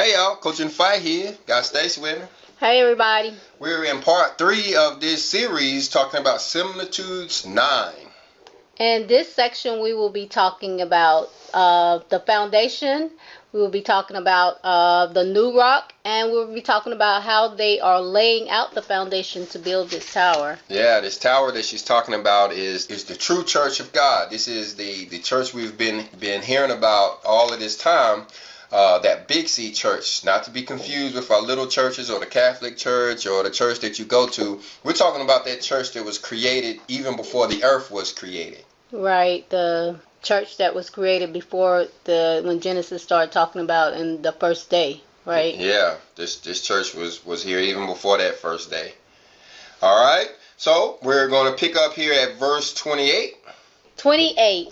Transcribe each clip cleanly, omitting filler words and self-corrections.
Hey y'all, Coach Fight here. Got Stacy with me. Hey everybody. We're in part 3 of this series talking about Similitudes 9. In this section we will be talking about the foundation. We will be talking about the new rock, and we'll be talking about how they are laying out the foundation to build this tower. Yeah, this tower that she's talking about is the true church of God. This is the church we've been hearing about all of this time. That big C church, not to be confused with our little churches or the Catholic Church or the church that you go to. We're talking about that church that was created even before the earth was created. Right, the church that was created before when Genesis started talking about in the first day, right? Yeah, this church was here even before that first day. All right, so we're going to pick up here at verse 28. 28.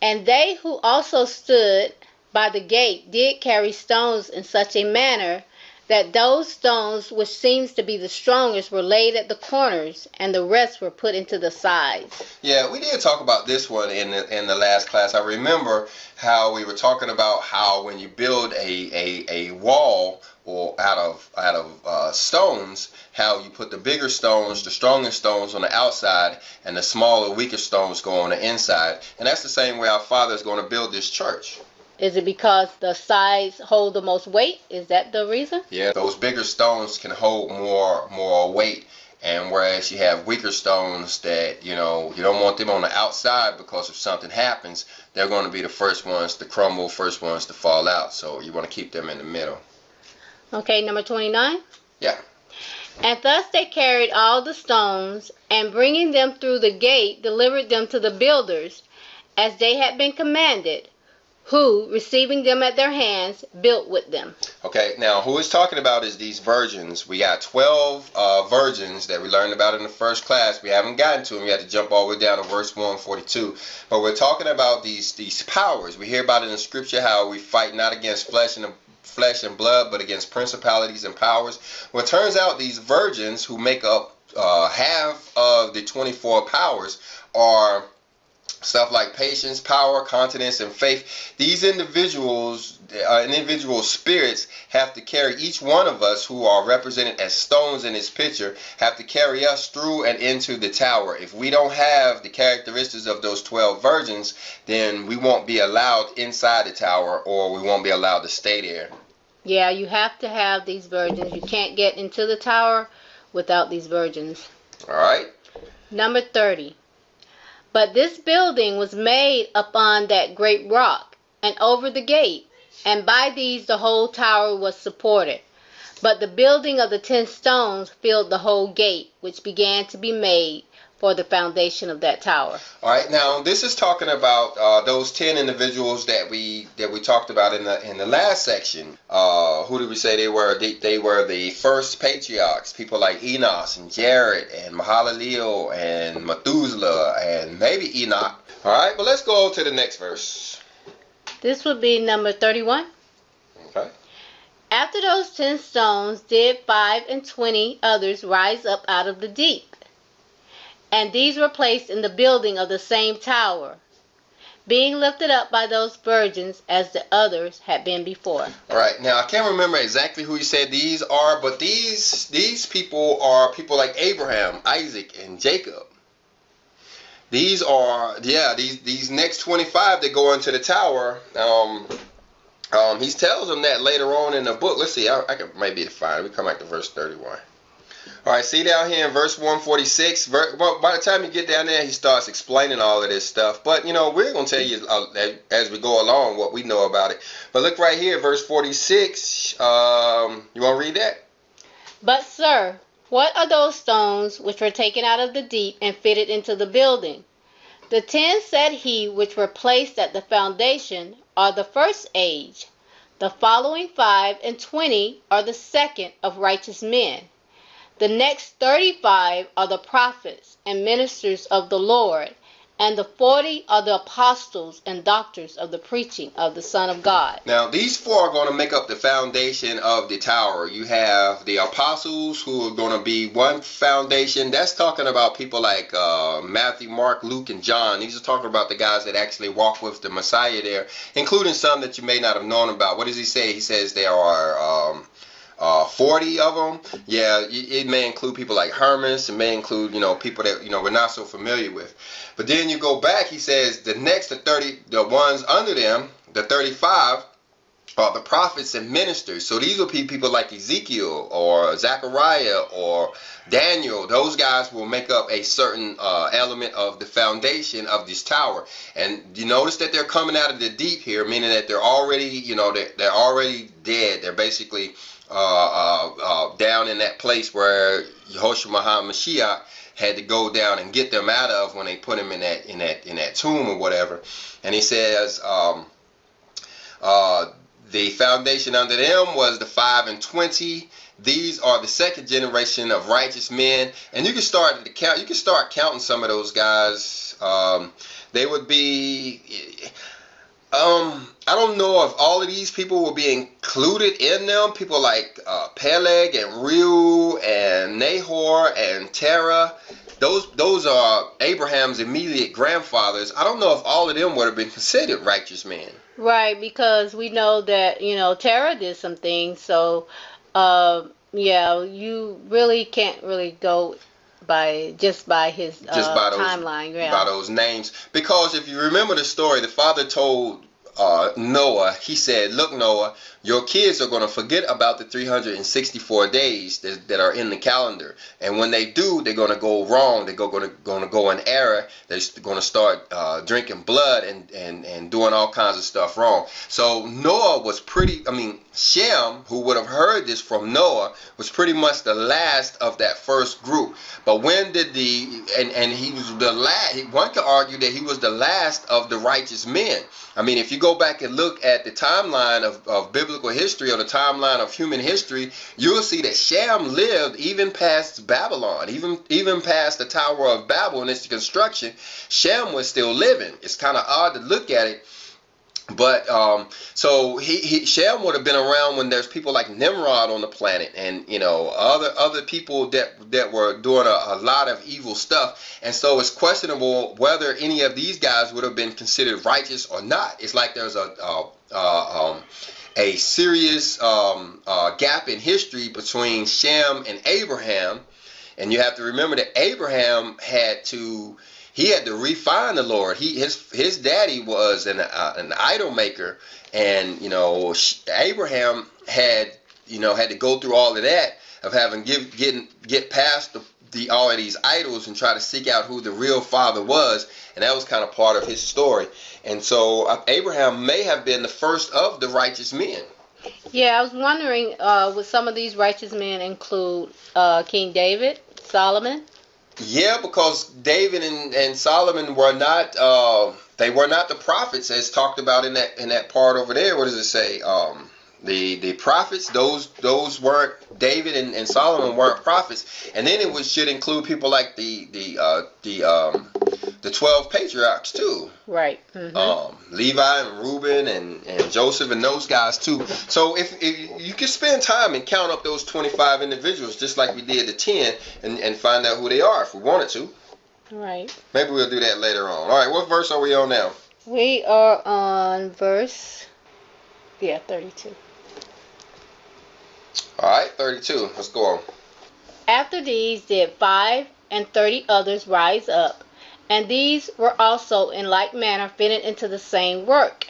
And they who also stood by the gate did carry stones in such a manner that those stones which seems to be the strongest were laid at the corners, and the rest were put into the sides. Yeah, we did talk about this one in the last class. I remember how we were talking about how when you build a wall or out of stones, how you put the bigger stones, the strongest stones on the outside, and the smaller, weaker stones go on the inside. And that's the same way our Father is going to build this church. Is it because the sides hold the most weight? Is that the reason? Yeah, those bigger stones can hold more weight, and whereas you have weaker stones that, you don't want them on the outside, because if something happens, they're going to be the first ones to crumble, first ones to fall out. So you want to keep them in the middle. Okay, number 29? Yeah. And thus they carried all the stones, and bringing them through the gate, delivered them to the builders, as they had been commanded, who, receiving them at their hands, built with them. Okay, now who it's talking about is these virgins. We got 12 virgins that we learned about in the first class. We haven't gotten to them. We had to jump all the way down to verse 142. But we're talking about these powers. We hear about it in Scripture how we fight not against flesh and blood, but against principalities and powers. Well, it turns out these virgins, who make up half of the 24 powers, are stuff like patience, power, continence, and faith. These individual spirits have to carry each one of us, who are represented as stones in this picture, have to carry us through and into the tower. If we don't have the characteristics of those 12 virgins, then we won't be allowed inside the tower, or we won't be allowed to stay there. Yeah, you have to have these virgins. You can't get into the tower without these virgins. All right. Number 30. But this building was made upon that great rock, and over the gate, and by these the whole tower was supported. But the building of the 10 stones filled the whole gate, which began to be made for the foundation of that tower. All right, now this is talking about those 10 individuals that we talked about in the last section. Who did we say they were? They were the first patriarchs, people like Enos and Jared and Mahalalel and Methuselah and maybe Enoch. All right, well, let's go to the next verse. This would be number 31. Okay. After those 10 stones did 25 others rise up out of the deep. And these were placed in the building of the same tower, being lifted up by those virgins as the others had been before. All right, now I can't remember exactly who you said these are, but these people are people like Abraham, Isaac, and Jacob. These are, these next 25 that go into the tower. He tells them that later on in the book. Let's see, I can maybe find it. We come back to verse 31. All right, see down here in verse 146, by the time you get down there, he starts explaining all of this stuff. But, we're going to tell you as we go along what we know about it. But look right here, verse 46. You want to read that? But, sir, what are those stones which were taken out of the deep and fitted into the building? The 10, said he, which were placed at the foundation are the first age. The following 25 are the second of righteous men. The next 35 are the prophets and ministers of the Lord, and the 40 are the apostles and doctors of the preaching of the Son of God. Now, these 4 are going to make up the foundation of the tower. You have the apostles, who are going to be one foundation. That's talking about people like Matthew, Mark, Luke, and John. These are talking about the guys that actually walk with the Messiah there, including some that you may not have known about. What does he say? He says there are 40 of them. Yeah, it may include people like Hermas. It may include, people that, we're not so familiar with. But then you go back, he says the next, the 30, the ones under them, the 35, are the prophets and ministers. So these will be people like Ezekiel or Zechariah or Daniel. Those guys will make up a certain element of the foundation of this tower. And you notice that they're coming out of the deep here, meaning that they're already, they're already dead. They're basically down in that place where Yahushua Mashiach had to go down and get them out of when they put him in that tomb or whatever. And he says the foundation under them was the 5 and 20. These are the second generation of righteous men, and you can start to count. You can start counting some of those guys. They would be. I don't know if all of these people will be included in them. People like Peleg and Reu and Nahor and Terah. Those are Abraham's immediate grandfathers. I don't know if all of them would have been considered righteous men. Right, because we know that, Terah did some things. So, yeah, you really can't really go by his timeline. By those names. Because if you remember the story, the father told Noah, he said, look, Noah, your kids are going to forget about the 364 days that are in the calendar. And when they do, they're going to go wrong. They're going to go in error. They're going to start drinking blood and doing all kinds of stuff wrong. So Noah was Shem, who would have heard this from Noah, was pretty much the last of that first group. But when did and he was the last, one could argue that he was the last of the righteous men. If you go back and look at the timeline of biblical history, or the timeline of human history, you'll see that Shem lived even past Babylon, even past the Tower of Babel and its construction. Shem was still living. It's kind of odd to look at it. But so Shem would have been around when there's people like Nimrod on the planet, and other people that were doing a lot of evil stuff. And so it's questionable whether any of these guys would have been considered righteous or not. It's like there's a serious gap in history between Shem and Abraham, and you have to remember that Abraham had to refine the Lord. His daddy was an idol maker, and Abraham had to go through all of that of having get past all of these idols and try to seek out who the real father was, and that was kind of part of his story. And so Abraham may have been the first of the righteous men. Yeah, I was wondering, would some of these righteous men include King David, Solomon? Yeah, because David and Solomon were not they were not the prophets as talked about in that part over there. What does it say? The prophets, those weren't, David and Solomon weren't prophets. And then it should include people like the 12 patriarchs too. Right. Mm-hmm. Levi and Reuben and Joseph and those guys too. So if you can spend time and count up those 25 individuals just like we did the 10 and find out who they are if we wanted to. Right. Maybe we'll do that later on. All right, what verse are we on now? We are on verse 32. All right, 32. Let's go on. After these did 35 others rise up, and these were also in like manner fitted into the same work.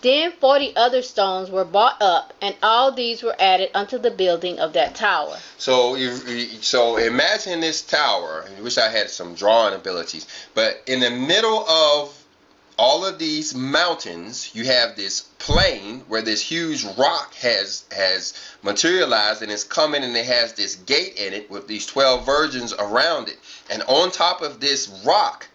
Then 40 other stones were brought up, and all these were added unto the building of that tower. So imagine this tower. I wish I had some drawing abilities, but in the middle of all of these mountains, you have this plain where this huge rock has materialized and is coming, and it has this gate in it with these 12 virgins around it. And on top of this rock,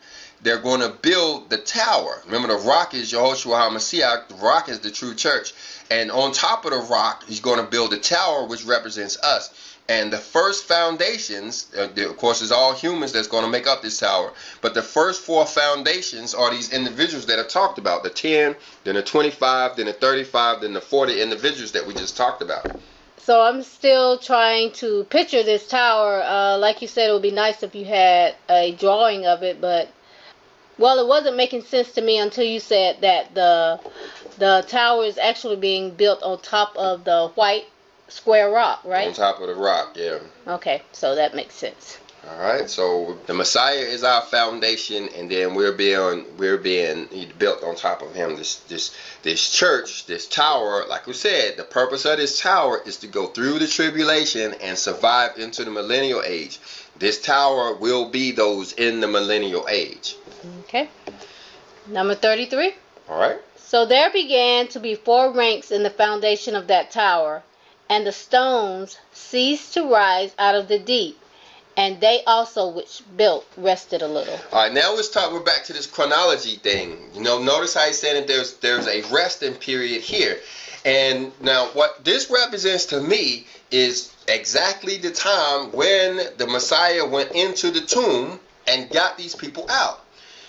they're going to build the tower. Remember, the rock is Yehoshua HaMashiach. The rock is the true church. And on top of the rock, he's going to build a tower, which represents us. And the first foundations, of course, it's all humans that's going to make up this tower. But the first 4 foundations are these individuals that are talked about. The 10, then the 25, then the 35, then the 40 individuals that we just talked about. So I'm still trying to picture this tower. Like you said, it would be nice if you had a drawing of it, but well, it wasn't making sense to me until you said that the tower is actually being built on top of the white square rock, right? On top of the rock, yeah. Okay, so that makes sense. All right, so the Messiah is our foundation, and then we're being built on top of him. This church, this tower, like we said, the purpose of this tower is to go through the tribulation and survive into the millennial age. This tower will be those in the millennial age. Okay. Number 33. All right. So there began to be 4 ranks in the foundation of that tower, and the stones ceased to rise out of the deep. And they also which built rested a little. All right, now we're back to this chronology thing. You know, notice how he's saying that there's a resting period here. And now what this represents to me is exactly the time when the Messiah went into the tomb and got these people out.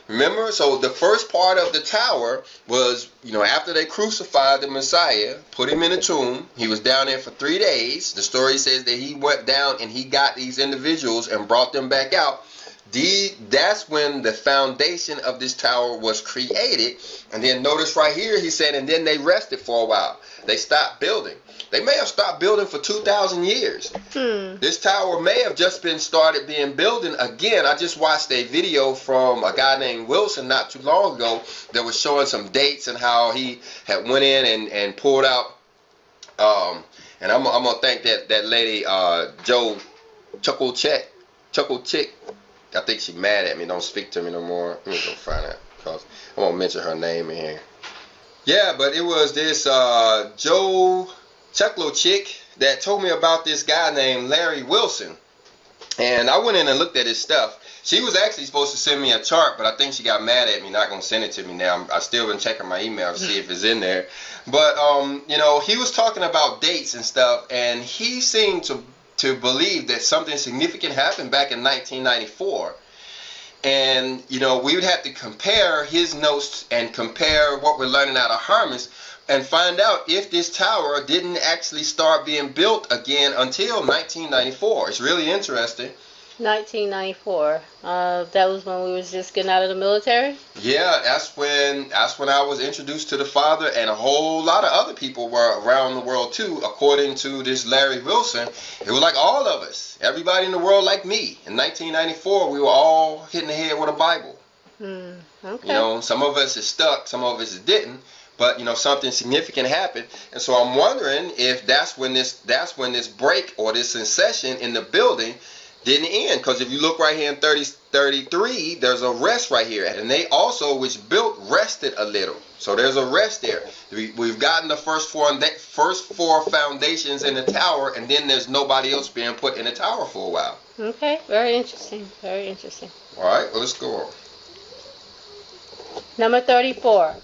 Remember, so the first part of the tower was, you know, after they crucified the Messiah, put him in a tomb. He was down there for 3 days. The story says that he went down and he got these individuals and brought them back out. That's when the foundation of this tower was created. And then notice right here, he said, and then they rested for a while. They stopped building. They may have stopped building for 2,000 years. This tower may have just started being building again. I just watched a video from a guy named Wilson not too long ago that was showing some dates and how he had went in and pulled out. And I'm gonna thank that lady Joe Chuckle Chick. I think she's mad at me. Don't speak to me no more. Let me go find out because I won't mention her name in here. Yeah, but it was this Joe Chucklo chick that told me about this guy named Larry Wilson. And I went in and looked at his stuff. She was actually supposed to send me a chart, but I think she got mad at me, not going to send it to me now. I still been checking my email to see if it's in there. But, you know, he was talking about dates and stuff, and he seemed to believe that something significant happened back in 1994. And, you know, we would have to compare his notes and compare what we're learning out of Hermas and find out if this tower didn't actually start being built again until 1994. It's really interesting. 1994. That was when we was just getting out of the military? Yeah, that's when I was introduced to the Father, and a whole lot of other people were around the world too, according to this Larry Wilson. It was like all of us. Everybody in the world like me. In 1994, we were all hitting the head with a Bible. Okay. You know, some of us is stuck, some of us didn't. But, you know, something significant happened. And so I'm wondering if that's when this break or this incession in the building didn't end. Because if you look right here in 33, there's a rest right here. And they also, which built, rested a little. So there's a rest there. We've gotten the first four foundations in the tower, and then there's nobody else being put in the tower for a while. Okay, very interesting. Very interesting. All right, well, let's go on. Number 34.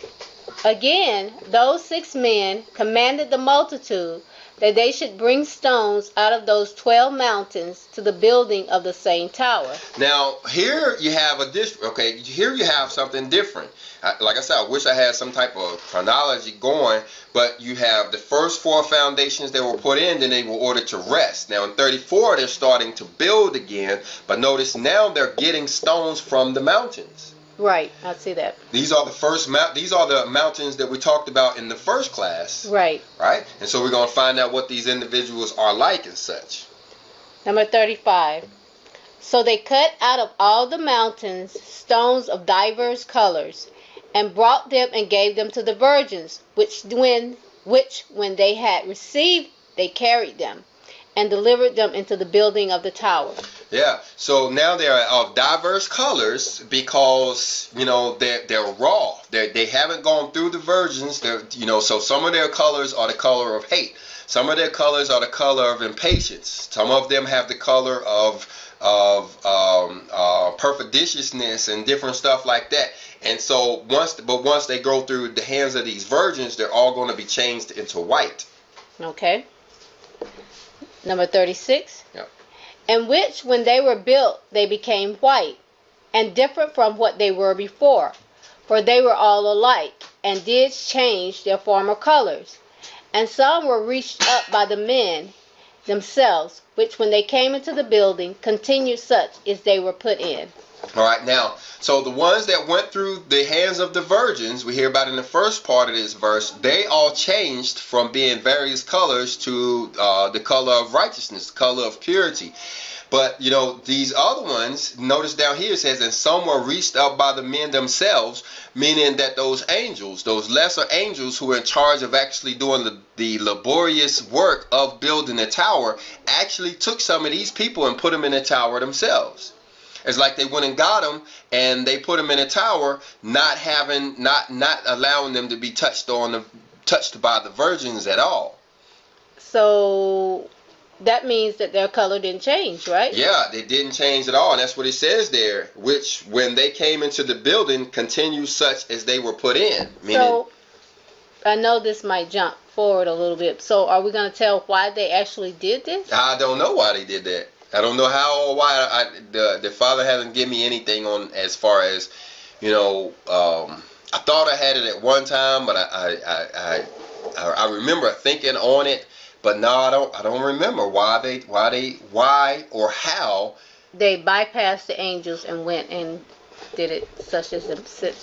Again, those 6 men commanded the multitude that they should bring stones out of those 12 mountains to the building of the same tower. Now, here you have here you have something different. Like I said, I wish I had some type of chronology going, but you have the first 4 foundations that were put in, then they were ordered to rest. Now, in 34, they're starting to build again, but notice now they're getting stones from the mountains. Right, I see that. These are the mountains that we talked about in the first class. Right. Right? And so we're going to find out what these individuals are like and such. Number 35. So they cut out of all the mountains stones of divers colors, and brought them and gave them to the virgins, which when they had received, they carried them, and delivered them into the building of the tower. Yeah, so now they're of diverse colors because, you know, they're raw. They haven't gone through the virgins. So some of their colors are the color of hate. Some of their colors are the color of impatience. Some of them have the color of perficiousness and different stuff like that. And so once they go through the hands of these virgins, they're all going to be changed into white. Okay. Number 36. Yep. In which, when they were built, they became white, and different from what they were before. For they were all alike, and did change their former colors. And some were reached up by the men themselves, which when they came into the building, continued such as they were put in. All right, now, so the ones that went through the hands of the virgins, we hear about in the first part of this verse, they all changed from being various colors to the color of righteousness, the color of purity. But, you know, these other ones, notice down here it says, and some were reached up by the men themselves, meaning that those angels, those lesser angels who were in charge of actually doing the laborious work of building the tower, actually took some of these people and put them in the tower themselves. It's like they went and got them and they put them in a tower, not allowing them to be touched by the virgins at all. So that means that their color didn't change, right? Yeah, they didn't change at all. And that's what it says there, which when they came into the building, continued such as they were put in. So I know this might jump forward a little bit. So are we going to tell why they actually did this? I don't know why they did that. I don't know how or why. The Father hasn't given me anything on as far as, you know, I thought I had it at one time, but I remember thinking on it, but no, I don't remember why or how they bypassed the angels and went and did it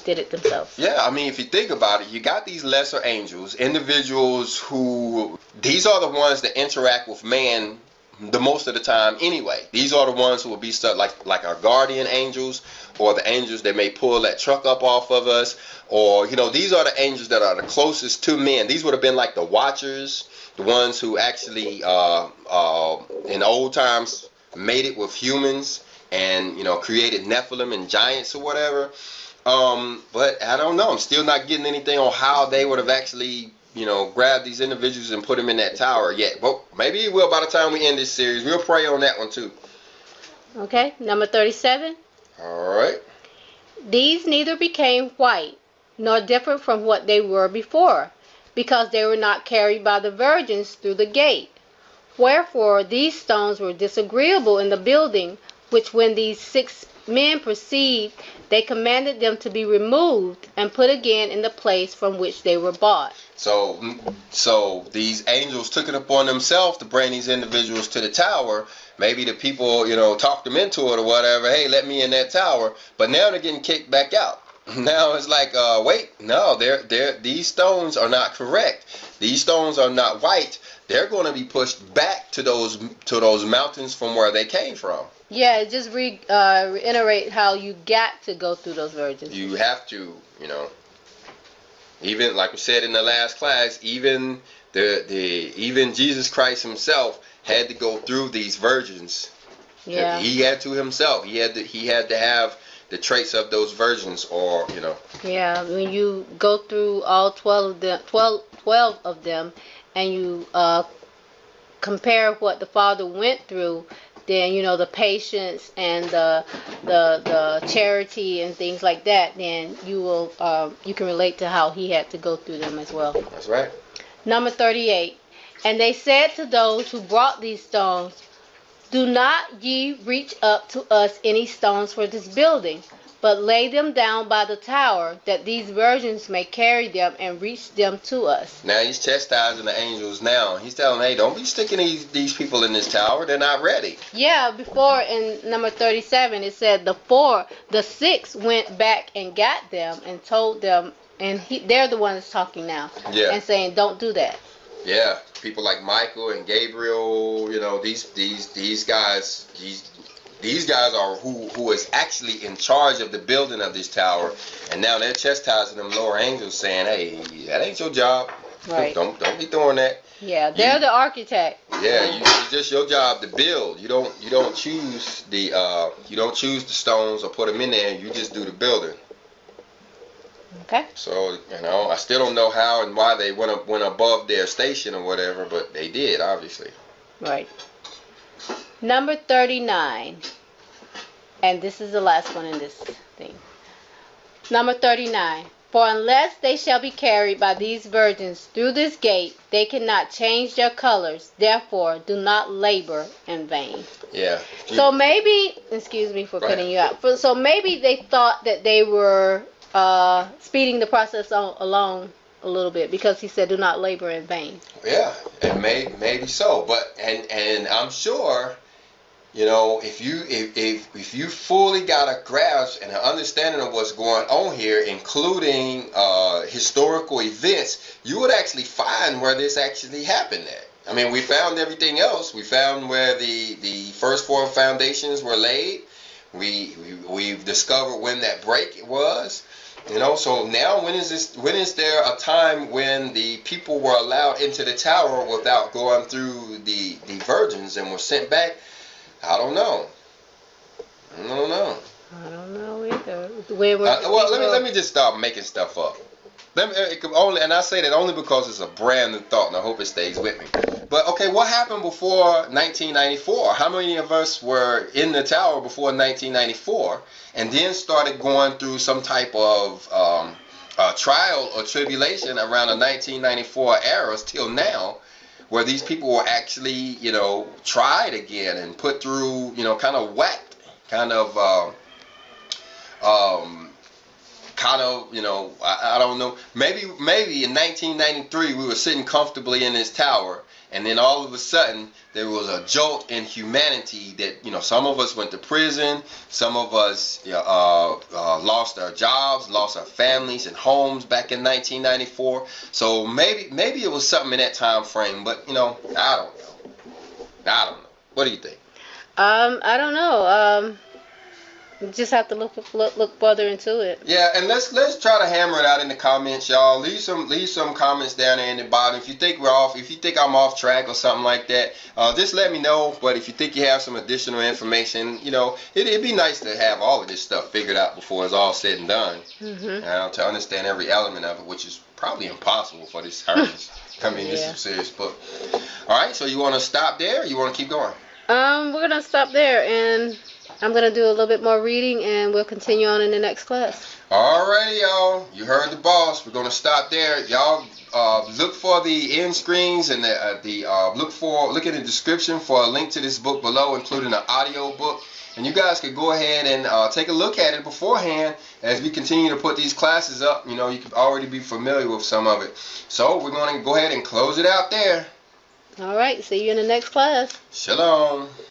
did it themselves. Yeah, I mean, if you think about it, you got these lesser angels, individuals who, these are the ones that interact with man the most of the time anyway. These are the ones who will be stuck like our guardian angels, or the angels that may pull that truck up off of us, or, you know, these are the angels that are the closest to men. These would have been like the watchers, the ones who actually in old times mated with humans and, you know, created Nephilim and giants or whatever. But I don't know, I'm still not getting anything on how they would have actually, you know, grab these individuals and put them in that tower yet. But maybe it will by the time we end this series. We'll pray on that one too. Okay, number 37. All right. These neither became white, nor different from what they were before, because they were not carried by the virgins through the gate. Wherefore these stones were disagreeable in the building, which when these 6 men perceived, they commanded them to be removed and put again in the place from which they were bought. So these angels took it upon themselves to bring these individuals to the tower. Maybe the people, you know, talked them into it or whatever. Hey, let me in that tower. But now they're getting kicked back out. Now it's like, wait, no, these stones are not correct. These stones are not white. They're going to be pushed back to those mountains from where they came from. Yeah, just reiterate how you got to go through those virgins. You have to, you know. Even like we said in the last class, even even Jesus Christ himself had to go through these virgins. Yeah. He had to himself. He had to have the traits of those virgins, or, you know. Yeah, when you go through all 12 of them, and you compare what the Father went through, then, you know, the patience and the charity and things like that, then you will you can relate to how he had to go through them as well. That's right. Number 38. And they said to those who brought these stones, do not ye reach up to us any stones for this building, but lay them down by the tower, that these virgins may carry them and reach them to us. Now he's chastising the angels now. He's telling them, hey, don't be sticking these people in this tower. They're not ready. Yeah, before in number 37 it said the 6 went back and got them and told them, and they're the ones talking now. Yeah. And saying, don't do that. Yeah, people like Michael and Gabriel, you know, these guys, these guys are who is actually in charge of the building of this tower, and now they're chastising them lower angels, saying, "Hey, that ain't your job. Right. Don't be doing that." Yeah, they're the architect. Yeah, it's just your job to build. You don't choose the stones or put them in there. You just do the building. Okay. So, you know, I still don't know how and why they went above their station or whatever, but they did, obviously. Right. Number 39. And this is the last one in this thing. Number 39. For unless they shall be carried by these virgins through this gate, they cannot change their colors. Therefore, do not labor in vain. Yeah. So maybe, excuse me for cutting you out. So maybe they thought that they were speeding the process along a little bit, because he said, "Do not labor in vain." Yeah, and maybe so, but and I'm sure, you know, if you fully got a grasp and an understanding of what's going on here, including historical events, you would actually find where this actually happened at. I mean, we found everything else. We found where the first four foundations were laid. We've discovered when that break was. You know, so now when is there a time when the people were allowed into the tower without going through the virgins and were sent back? I don't know. I don't know. I don't know either. Well, let me just start making stuff up. And I say that only because it's a brand new thought, and I hope it stays with me. But okay, what happened before 1994? How many of us were in the tower before 1994, and then started going through some type of trial or tribulation around the 1994 era till now, where these people were actually, you know, tried again and put through, you know, kind of whacked, you know, I don't know. Maybe in 1993 we were sitting comfortably in this tower, and then all of a sudden there was a jolt in humanity that, you know, some of us went to prison, some of us lost our jobs, lost our families and homes back in 1994. So maybe it was something in that time frame, but you know, I don't know. What do you think? I don't know. You just have to look further into it. Yeah, and let's try to hammer it out in the comments, y'all. Leave some comments down there in the bottom. If you think we're off, if you think I'm off track or something like that, just let me know. But if you think you have some additional information, you know, it'd be nice to have all of this stuff figured out before it's all said and done. To understand every element of it, which is probably impossible for this Hermas. I mean, this is a serious book. All right, so you want to stop there, or you want to keep going? We're gonna stop there, and I'm going to do a little bit more reading, and we'll continue on in the next class. Alrighty, y'all. You heard the boss. We're going to stop there. Y'all look for the end screens and look in the description for a link to this book below, including an audio book. And you guys could go ahead and take a look at it beforehand as we continue to put these classes up. You know, you could already be familiar with some of it. So we're going to go ahead and close it out there. All right. See you in the next class. Shalom.